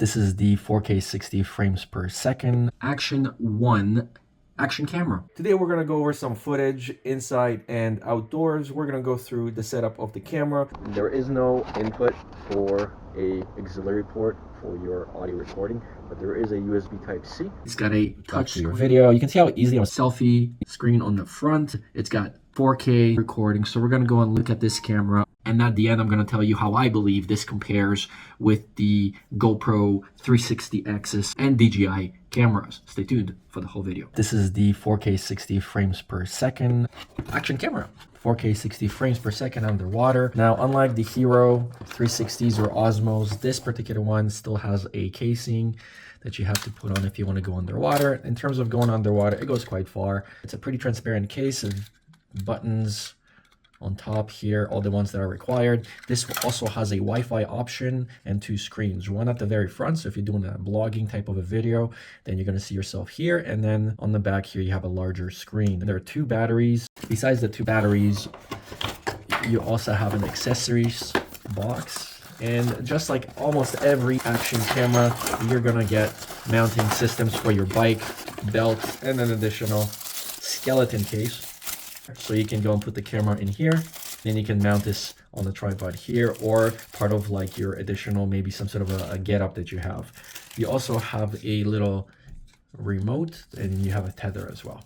This is the 4K 60 frames per second Action1 action camera. Today we're gonna go over some footage inside and outdoors. We're gonna go through the setup of the camera. There is no input for a auxiliary port for your audio recording, but there is a USB Type-C. It's got a touch video. You can see how easy a selfie screen on the front. It's got 4K recording. So we're gonna go and look at this camera. And at the end, I'm going to tell you how I believe this compares with the GoPro 360 Axis and DJI cameras. Stay tuned for the whole video. This is the 4K 60 frames per second action camera. 4K 60 frames per second underwater. Now, unlike the Hero 360s or Osmos, this particular one still has a casing that you have to put on if you want to go underwater. In terms of going underwater, it goes quite far. It's a pretty transparent case of buttons on top here, all the ones that are required. This also has a Wi-Fi option and 2 screens, one at the very front. So if you're doing a blogging type of a video, then you're gonna see yourself here. And then on the back here, you have a larger screen. And there are 2 batteries. Besides the 2 batteries, you also have an accessories box. And just like almost every action camera, you're gonna get mounting systems for your bike, belt, and an additional skeleton case. So you can go and put the camera in here, then you can mount this on the tripod here, or part of like your additional, maybe some sort of a get-up that you have. You also have a little remote, and you have a tether as well.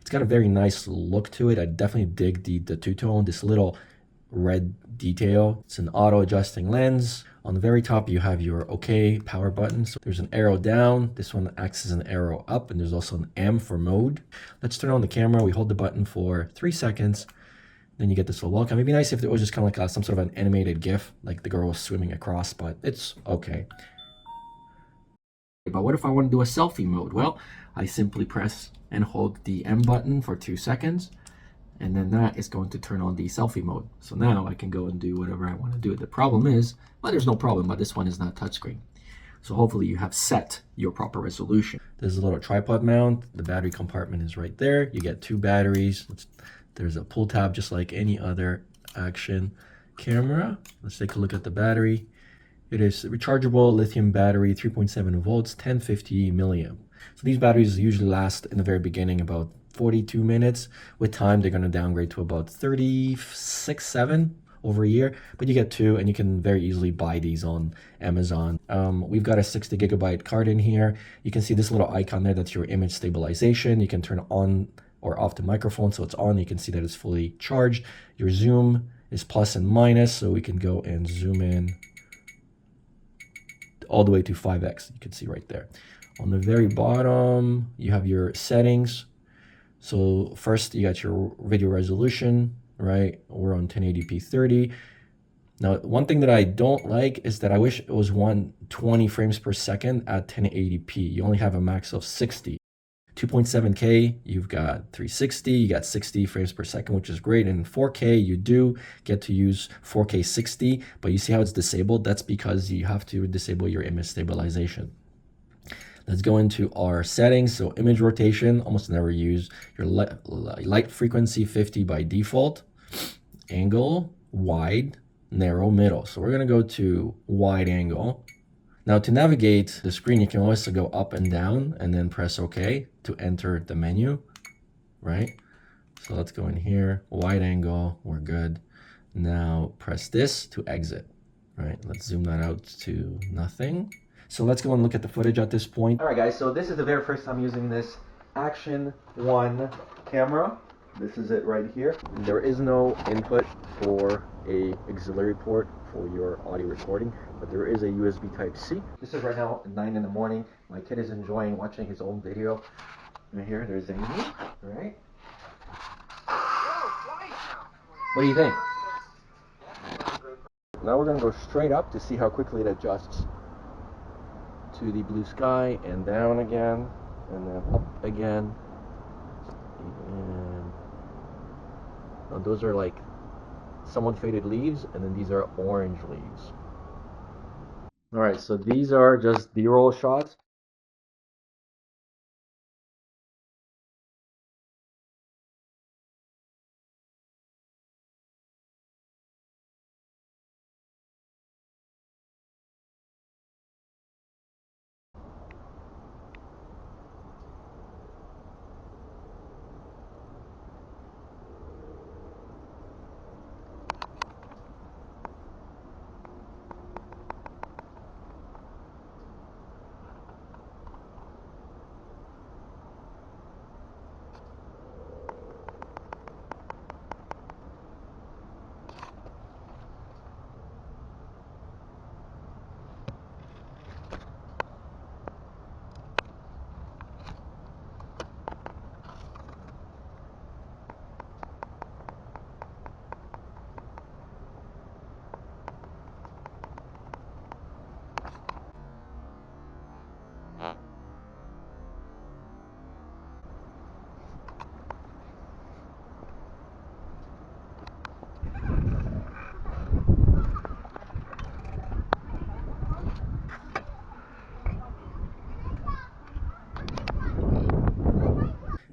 It's got a very nice look to it. I definitely dig the two-tone, this little red detail. It's an auto-adjusting lens. On the very top, you have your OK power button. So there's an arrow down. This one acts as an arrow up, and there's also an M for mode. Let's turn on the camera. We hold the button for 3 seconds. Then you get this little welcome. It'd be nice if it was just kind of like some sort of an animated GIF, like the girl was swimming across, but it's okay. But what if I want to do a selfie mode? Well, I simply press and hold the M button for 2 seconds. And then that is going to turn on the selfie mode. So now I can go and do whatever I want to do. The problem is, well, there's no problem, but this one is not touchscreen. So hopefully you have set your proper resolution. There's a little tripod mount. The battery compartment is right there. You get 2 batteries. There's a pull tab just like any other action camera. Let's take a look at the battery. It is a rechargeable lithium battery, 3.7 volts, 1050 milliamp. So these batteries usually last in the very beginning about 42 minutes. With time, they're going to downgrade to about 36, 7 over a year. But you get 2, and you can very easily buy these on Amazon. We've got a 60 gigabyte card in here. You can see this little icon there. That's your image stabilization. You can turn on or off the microphone. So it's on. You can see that it's fully charged. Your zoom is plus and minus. So we can go and zoom in all the way to 5x. You can see right there. On the very bottom, you have your settings. So first you got your video resolution, right? We're on 1080p 30. Now, one thing that I don't like is that I wish it was 120 frames per second at 1080p. You only have a max of 60. 2.7K, you've got 360, you got 60 frames per second, which is great. And 4K, you do get to use 4K 60, but you see how it's disabled? That's because you have to disable your image stabilization. Let's go into our settings. So image rotation, almost never use. Your light frequency 50 by default. Angle, wide, narrow, middle. So we're gonna go to wide angle. Now to navigate the screen, you can also go up and down and then press OK to enter the menu, right? So let's go in here, wide angle, we're good. Now press this to exit, right? Let's zoom that out to nothing. So let's go and look at the footage at this point. All right, guys, so this is the very first time using this Action1 camera. This is it right here. There is no input for a auxiliary port for your audio recording, but there is a USB Type-C. This is right now 9 in the morning. My kid is enjoying watching his own video. Right here, there's Amy, right? What do you think? Now we're gonna go straight up to see how quickly it adjusts to the blue sky, and down again, and then up again. And those are like somewhat faded leaves, and then these are orange leaves. All right, so these are just B-roll shots.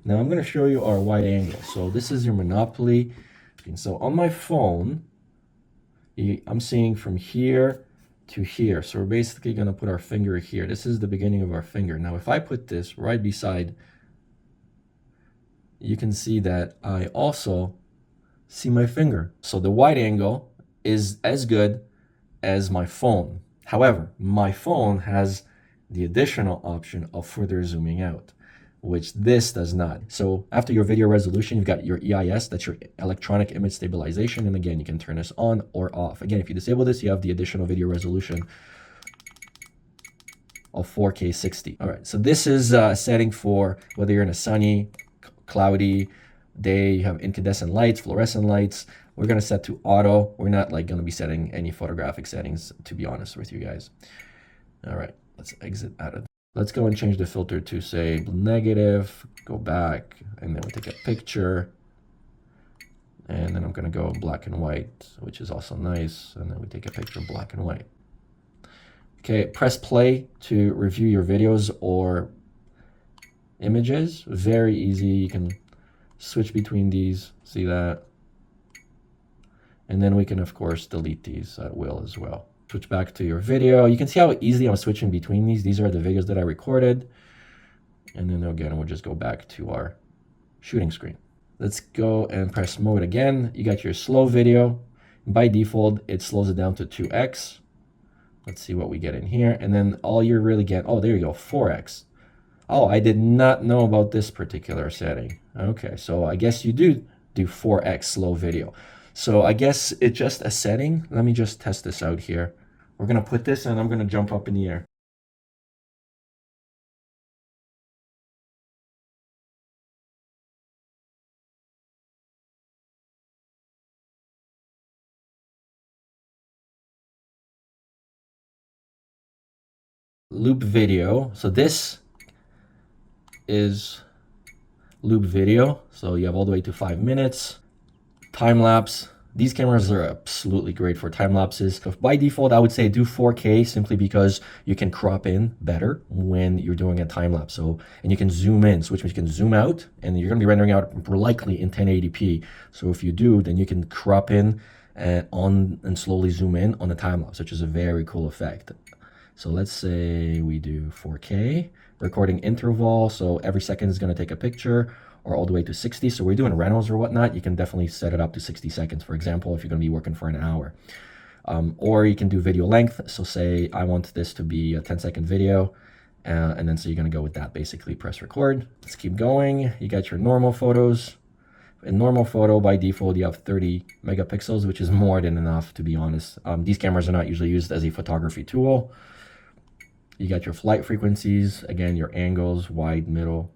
Now I'm going to show you our wide angle. So this is your Monopoly. And so on my phone, I'm seeing from here to here. So we're basically going to put our finger here. This is the beginning of our finger. Now, if I put this right beside, you can see that I also see my finger. So the wide angle is as good as my phone. However, my phone has the additional option of further zooming out, which this does not. So after your video resolution, you've got your EIS, that's your electronic image stabilization. And again, you can turn this on or off. Again, if you disable this, you have the additional video resolution of 4K 60. All right, so this is a setting for whether you're in a sunny, cloudy day, you have incandescent lights, fluorescent lights. We're gonna set to auto. We're not like gonna be setting any photographic settings, to be honest with you guys. All right, let's exit out of. Let's go and change the filter to say negative, go back, and then we take a picture. And then I'm gonna go black and white, which is also nice. And then we take a picture of black and white. Okay, press play to review your videos or images. Very easy, you can switch between these, see that? And then we can, of course, delete these at will as well. Switch back to your video. You can see how easily I'm switching between these. These are the videos that I recorded. And then again, we'll just go back to our shooting screen. Let's go and press mode again. You got your slow video. By default, it slows it down to 2x. Let's see what we get in here. And then all you're really getting, oh, there you go, 4x. Oh, I did not know about this particular setting. Okay, so I guess you do 4x slow video. So I guess it's just a setting. Let me just test this out here. We're gonna put this and I'm gonna jump up in the air. Loop video. So this is loop video. So you have all the way to 5 minutes. Time lapse. These cameras are absolutely great for time lapses. So by default, I would say do 4K simply because you can crop in better when you're doing a time lapse. So, and you can zoom in, so which means you can zoom out and you're gonna be rendering out likely in 1080p. So if you do, then you can crop in and slowly zoom in on the time lapse, which is a very cool effect. So let's say we do 4K, recording interval. So every second is gonna take a picture, or all the way to 60. So we're doing rentals or whatnot, you can definitely set it up to 60 seconds, for example, if you're gonna be working for an hour. Or you can do video length. So say I want this to be a 10-second video, and then so you're gonna go with that, basically press record. Let's keep going. You got your normal photos. In normal photo, by default, you have 30 megapixels, which is more than enough, to be honest. These cameras are not usually used as a photography tool. You got your flight frequencies, again, your angles, wide, middle,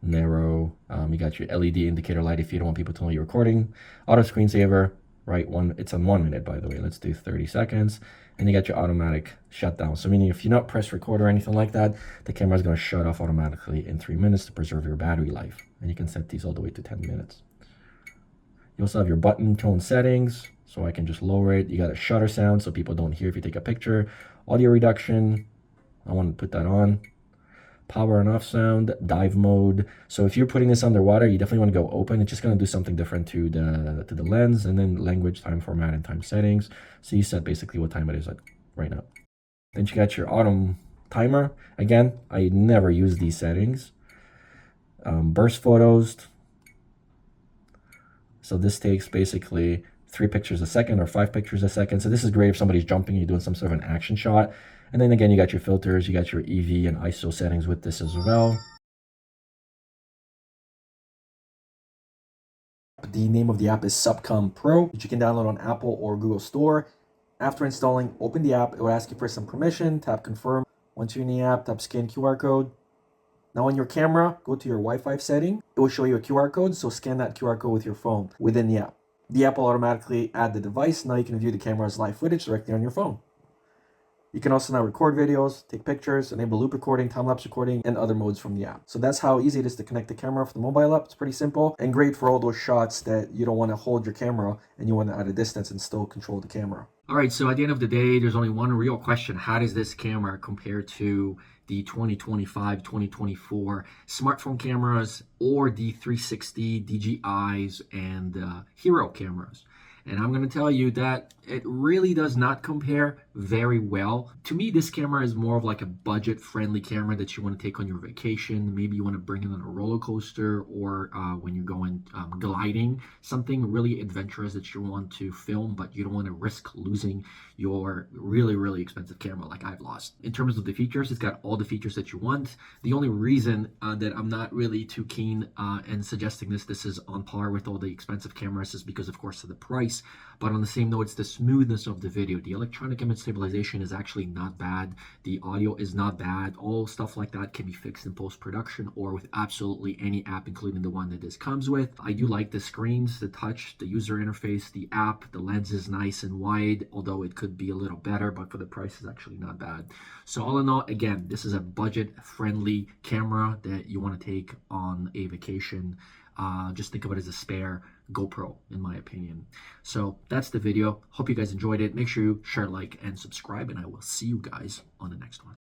narrow. You got your LED indicator light if you don't want people to know you're recording. Auto screensaver, right? It's on 1 minute, by the way. Let's do 30 seconds. And you got your automatic shutdown. So meaning if you not press record or anything like that, the camera is going to shut off automatically in 3 minutes to preserve your battery life. And you can set these all the way to 10 minutes. You also have your button tone settings. So I can just lower it. You got a shutter sound so people don't hear if you take a picture. Audio reduction. I want to put that on. Power on off sound, dive mode. So if you're putting this underwater, you definitely want to go open. It's just going to do something different to the lens. And then language, time format, and time settings. So you set basically what time it is right now. Then you got your auto timer. Again, I never use these settings. Burst photos. So this takes basically 3 pictures a second or 5 pictures a second. So this is great if somebody's jumping, you're doing some sort of an action shot. And then again, you got your filters, you got your EV and ISO settings with this as well. The name of the app is SupCam Pro, which you can download on Apple or Google Store. After installing, open the app. It will ask you for some permission, tap confirm. Once you're in the app, tap scan QR code. Now on your camera, go to your Wi-Fi setting. It will show you a QR code, so scan that QR code with your phone within the app. The app will automatically add the device. Now you can view the camera's live footage directly on your phone. You can also now record videos, take pictures, enable loop recording, time-lapse recording, and other modes from the app. So that's how easy it is to connect the camera for the mobile app. It's pretty simple and great for all those shots that you don't want to hold your camera and you want to at a distance and still control the camera. All right, so at the end of the day, there's only one real question. How does this camera compare to the 2025, 2024 smartphone cameras or the 360 DJIs and Hero cameras? And I'm going to tell you that it really does not compare very well. To me, this camera is more of like a budget-friendly camera that you want to take on your vacation. Maybe you want to bring it on a roller coaster, or when you're going gliding, something really adventurous that you want to film, but you don't want to risk losing your really, really expensive camera like I've lost. In terms of the features, it's got all the features that you want. The only reason that I'm not really too keen in suggesting this is on par with all the expensive cameras is because, of course, of the price. But on the same note, it's the smoothness of the video. The electronic image stabilization is actually not bad. The audio is not bad. All stuff like that can be fixed in post-production or with absolutely any app, including the one that this comes with. I do like the screens, the touch, the user interface, the app. The lens is nice and wide, although it could be a little better, but for the price, it's actually not bad. So all in all, again, this is a budget-friendly camera that you want to take on a vacation. Just think of it as a spare GoPro, in my opinion. So that's the video. Hope you guys enjoyed it. Make sure you share, like, and subscribe, and I will see you guys on the next one.